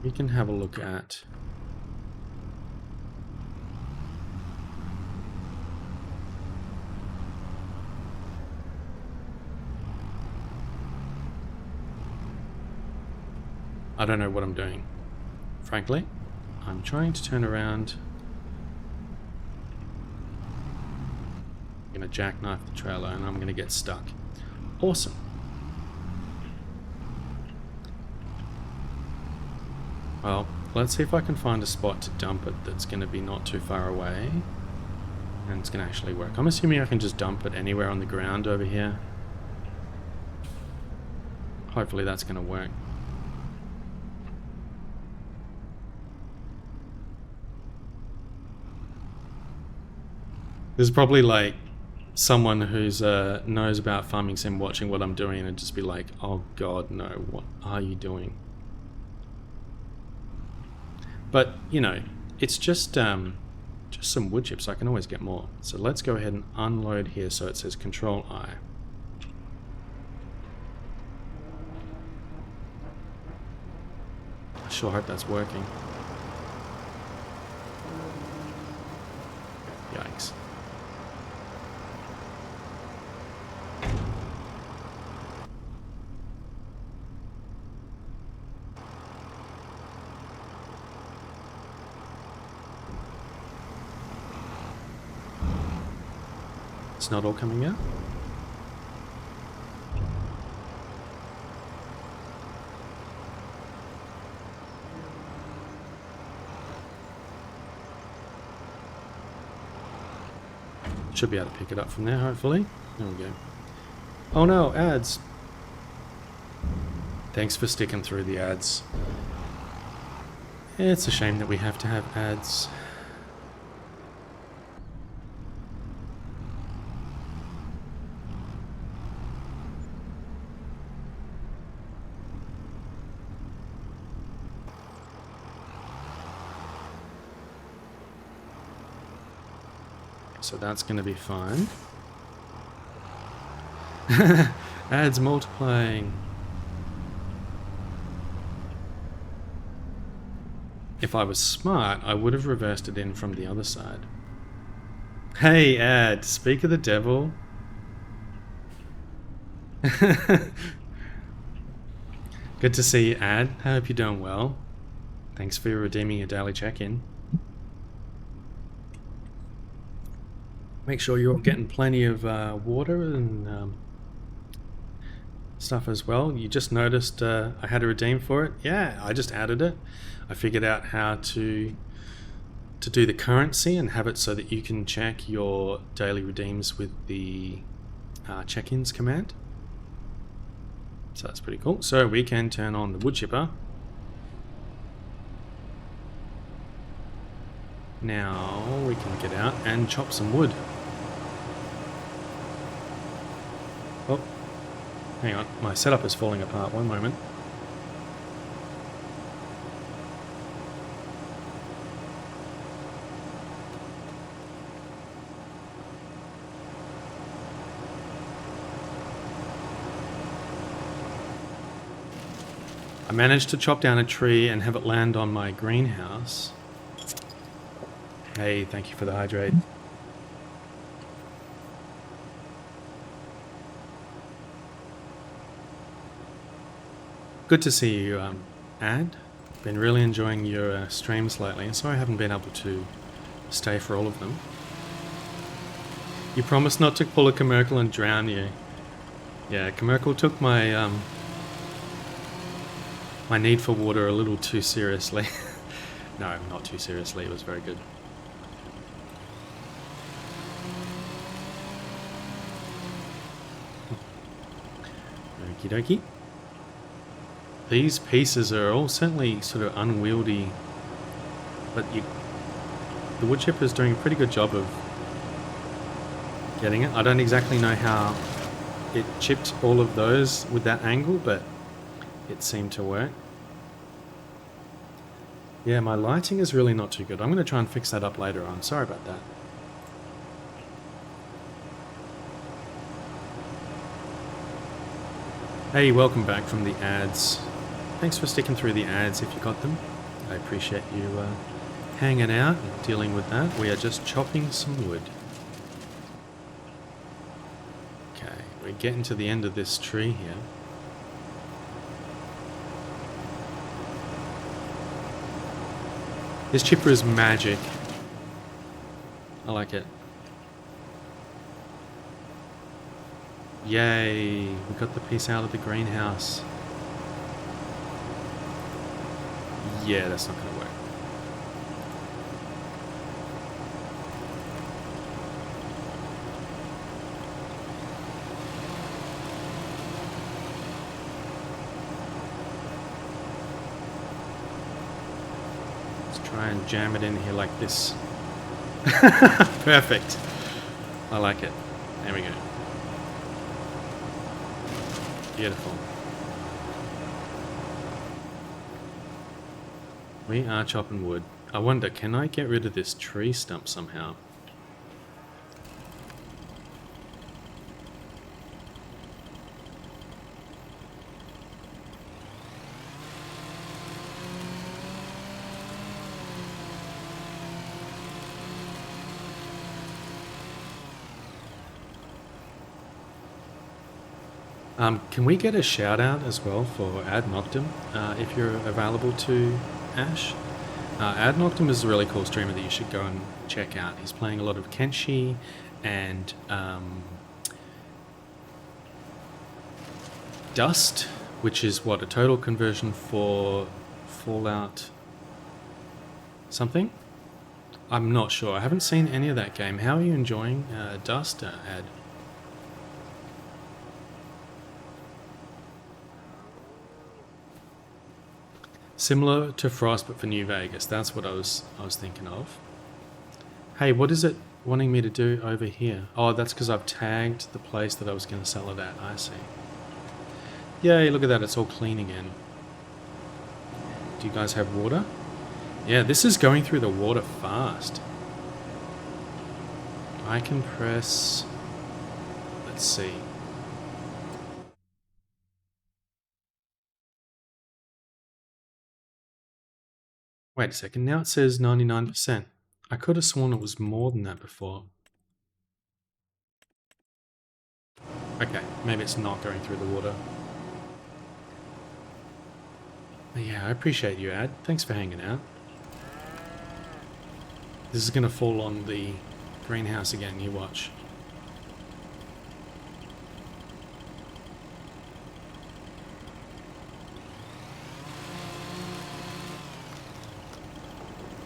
We can have a look at... I don't know what I'm doing. Frankly, I'm trying to turn around. I'm going to jackknife the trailer and I'm going to get stuck. Awesome. Well, let's see if I can find a spot to dump it that's going to be not too far away. And it's going to actually work. I'm assuming I can just dump it anywhere on the ground over here. Hopefully that's going to work. There's probably like someone who's knows about farming sim watching what I'm doing and just be like, oh god, no, what are you doing? But, you know, it's just some wood chips. I can always get more. So let's go ahead and unload here so it says Control I. I sure hope that's working. Yikes. It's not all coming out? Should be able to pick it up from there, hopefully. There we go. Oh no, ads! Thanks for sticking through the ads. It's a shame that we have to have ads. So that's going to be fine. Ads multiplying. If I was smart, I would have reversed it in from the other side. Hey, ad, speak of the devil. Good to see you, ad. I hope you're doing well. Thanks for redeeming your daily check-in. Make sure you're getting plenty of water and stuff as well. You just noticed I had a redeem for it. Yeah, I just added it. I figured out how to do the currency and have it so that you can check your daily redeems with the check-ins command. So that's pretty cool. So we can turn on the wood chipper. Now we can get out and chop some wood. Oh, hang on. My setup is falling apart. One moment. I managed to chop down a tree and have it land on my greenhouse. Hey, thank you for the hydrate. Good to see you, Ad. Been really enjoying your streams lately. Sorry I haven't been able to stay for all of them. You promised not to pull a Commercial and drown you. Yeah, Commercial took my my need for water a little too seriously. No, not too seriously. It was very good. Okie dokie. These pieces are all certainly sort of unwieldy, but the wood chipper is doing a pretty good job of getting it. I don't exactly know how it chipped all of those with that angle, but it seemed to work. Yeah, my lighting is really not too good. I'm going to try and fix that up later on. Sorry about that. Hey, welcome back from the ads. Thanks for sticking through the ads if you got them. I appreciate you hanging out and dealing with that. We are just chopping some wood. Okay, we're getting to the end of this tree here. This chipper is magic. I like it. Yay, we got the piece out of the greenhouse. Yeah, that's not going to work. Try and jam it in here like this. Perfect. I like it. There we go. Beautiful. We are chopping wood. I wonder, can I get rid of this tree stump somehow? Can we get a shout out as well for Ad Noctem, if you're available to, Ash? Ad Noctem is a really cool streamer that you should go and check out. He's playing a lot of Kenshi and Dust, which is what, a total conversion for Fallout something? I'm not sure. I haven't seen any of that game. How are you enjoying Dust, Ad? Similar to Frost, but for New Vegas. That's what I was thinking of. Hey, what is it wanting me to do over here? Oh, that's because I've tagged the place that I was going to sell it at. I see. Yay, look at that. It's all clean again. Do you guys have water? Yeah, this is going through the water fast. I can press... Let's see. Wait a second, now it says 99%. I could have sworn it was more than that before. Okay, maybe it's not going through the water. But yeah, I appreciate you, Ad. Thanks for hanging out. This is going to fall on the greenhouse again, you watch.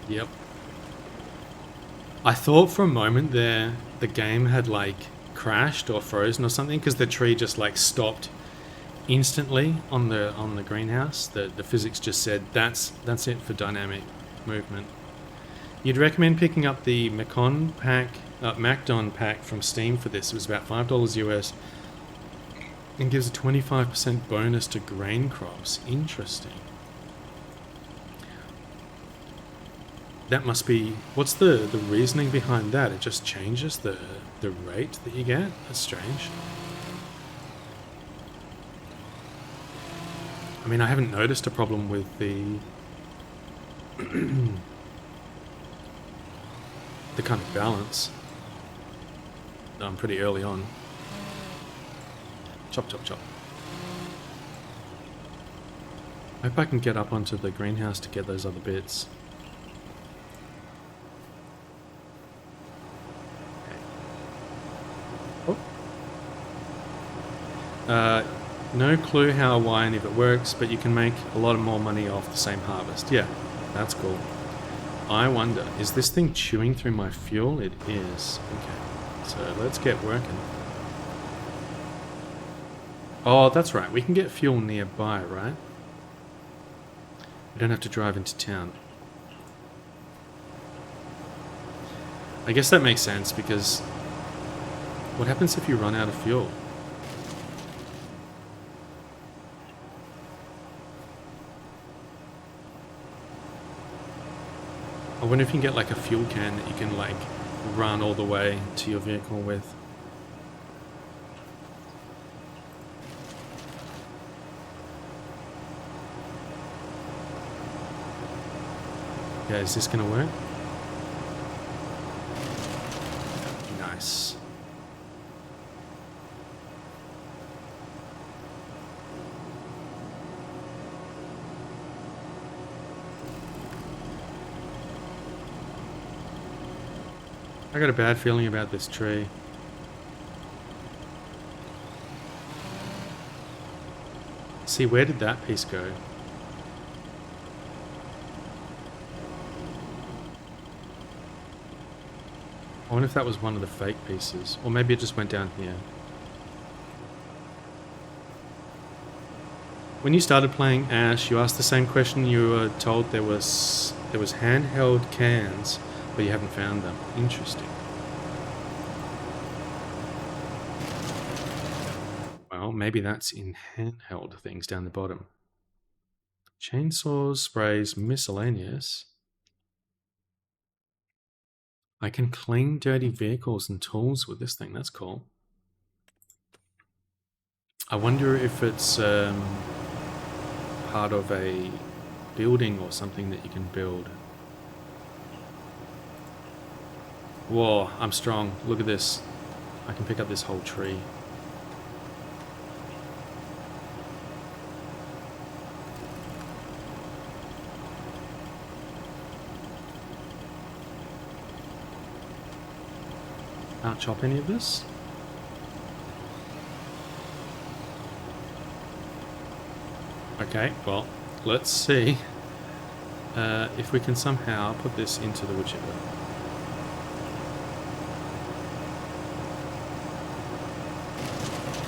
Yep. I thought for a moment there the game had like crashed or frozen or something because the tree just like stopped instantly on the greenhouse. The physics just said that's it for dynamic movement. You'd recommend picking up the Macdon pack from Steam for this. It was about $5 US and gives a 25% bonus to grain crops. Interesting. That must be... What's the reasoning behind that? It just changes the rate that you get? That's strange. I mean, I haven't noticed a problem with the... the kind of balance. Pretty early on. Chop, chop, chop. I hope I can get up onto the greenhouse to get those other bits. No clue how, why, and if it works, but you can make a lot more money off the same harvest. Yeah, that's cool. I wonder, is this thing chewing through my fuel? It is. Okay, so let's get working. Oh, that's right. We can get fuel nearby, right? We don't have to drive into town. I guess that makes sense, because what happens if you run out of fuel? I wonder if you can get like a fuel can that you can like run all the way to your vehicle with. Yeah, is this gonna work? Nice. I got a bad feeling about this tree. See, where did that piece go? I wonder if that was one of the fake pieces. Or maybe it just went down here. When you started playing Ash, you asked the same question you were told there was There was handheld cans, but you haven't found them. Interesting. Well, maybe that's in handheld things down the bottom. Chainsaws, sprays, miscellaneous. I can clean dirty vehicles and tools with this thing. That's cool. I wonder if it's part of a building or something that you can build. Whoa, I'm strong. Look at this. I can pick up this whole tree. Can't chop any of this. Okay, well, let's see if we can somehow put this into the wood chipper.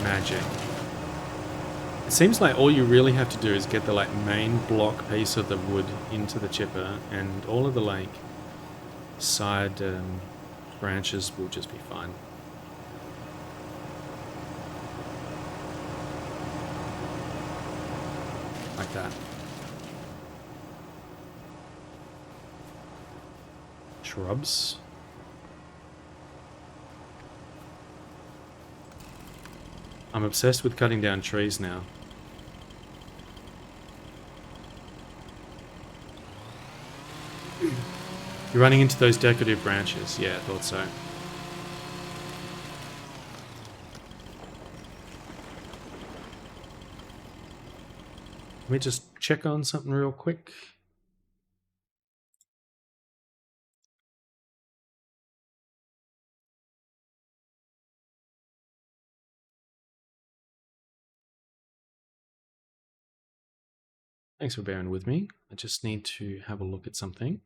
Magic. It seems like all you really have to do is get the main block piece of the wood into the chipper, and all of the side branches will just be fine. Like that. Shrubs. I'm obsessed with cutting down trees now. You're running into those decorative branches. Yeah, I thought so. Let me just check on something real quick. Thanks for bearing with me. I just need to have a look at something.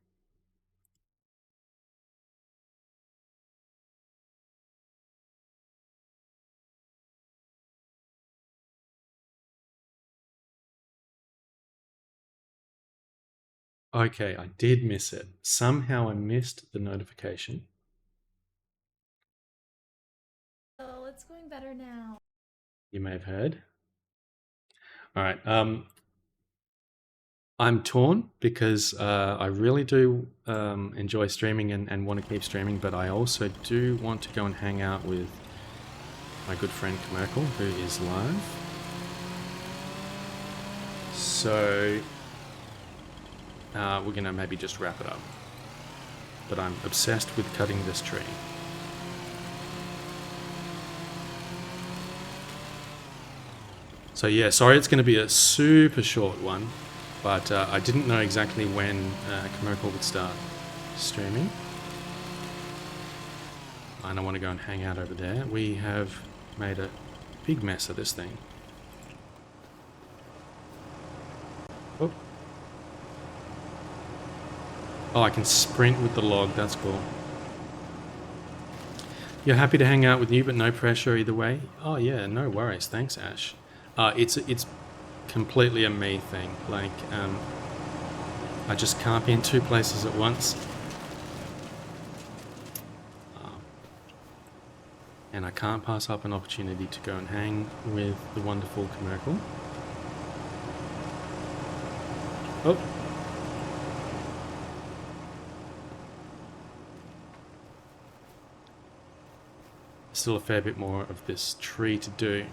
Okay, I did miss it. Somehow I missed the notification.
Oh, it's going better now.
You may have heard. All right. I'm torn because I really do enjoy streaming and want to keep streaming, but I also do want to go and hang out with my good friend Merkel, who is live. So we're going to maybe just wrap it up. But I'm obsessed with cutting this tree. So yeah, sorry it's going to be a super short one, but I didn't know exactly when Merkel would start streaming. And I want to go and hang out over there. We have made a big mess of this thing. Oh. Oh, I can sprint with the log. That's cool. You're happy to hang out with you, but no pressure either way? Oh yeah, no worries. Thanks, Ash. It's completely a me thing. Like, I just can't be in two places at once. And I can't pass up an opportunity to go and hang with the wonderful Merkel. Oh. Still a fair bit more of this tree to do.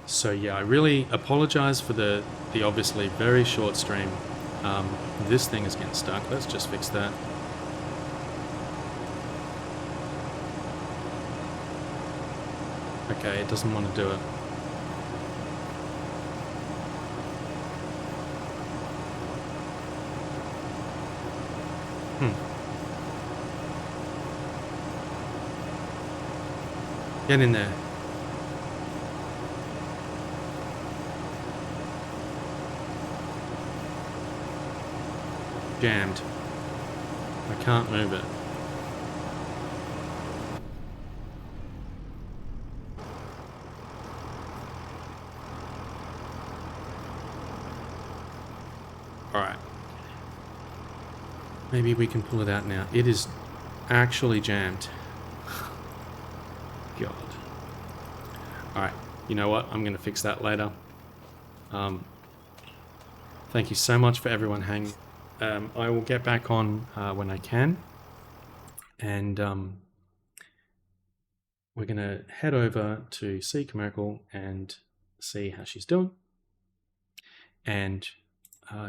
So yeah, I really apologize for the obviously very short stream. This thing is getting stuck. Let's just fix that. Okay, it doesn't want to do it. Get in there. Jammed. I can't move it. Alright. Maybe we can pull it out now. It is actually jammed. God. Alright, you know what? I'm going to fix that later. Thank you so much for everyone hanging. I will get back on when I can. And we're going to head over to see Comercal and see how she's doing. And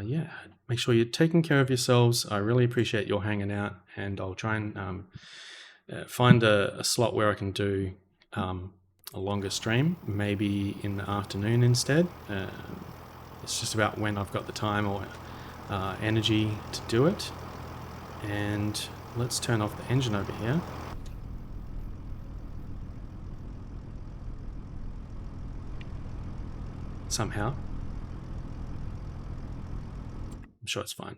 yeah, make sure you're taking care of yourselves. I really appreciate your hanging out. And I'll try and find a slot where I can do a longer stream, maybe in the afternoon instead. It's just about when I've got the time or energy to do it. And let's turn off the engine over here. Somehow. I'm sure it's fine.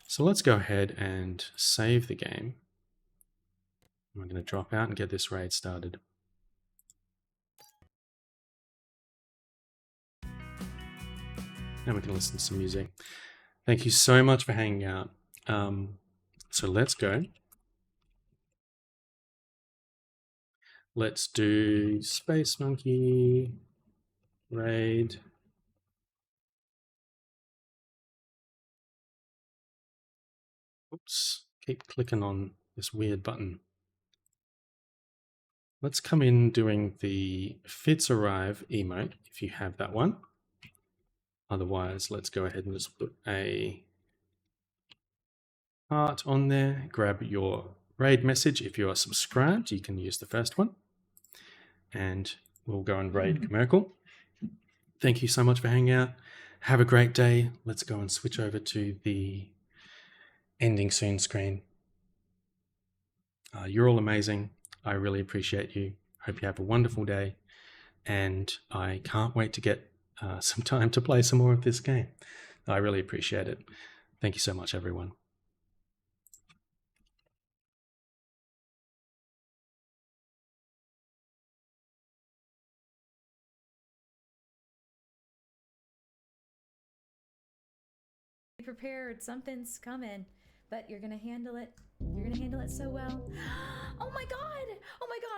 So let's go ahead and save the game. I'm going to drop out and get this raid started. And we can listen to some music. Thank you so much for hanging out. So let's go. Let's do Space Monkey raid. Oops, keep clicking on this weird button. Let's come in doing the Fits Arrive emote, if you have that one. Otherwise, let's go ahead and just put a heart on there. Grab your raid message. If you are subscribed, you can use the first one. And we'll go and raid Comercal. Thank you so much for hanging out. Have a great day. Let's go and switch over to the ending soon screen. You're all amazing. I really appreciate you. Hope you have a wonderful day. And I can't wait to get some time to play some more of this game. I really appreciate it. Thank you so much, everyone.
Be prepared. Something's coming, but you're gonna handle it. You're gonna handle it so well. Oh my god! Oh my god!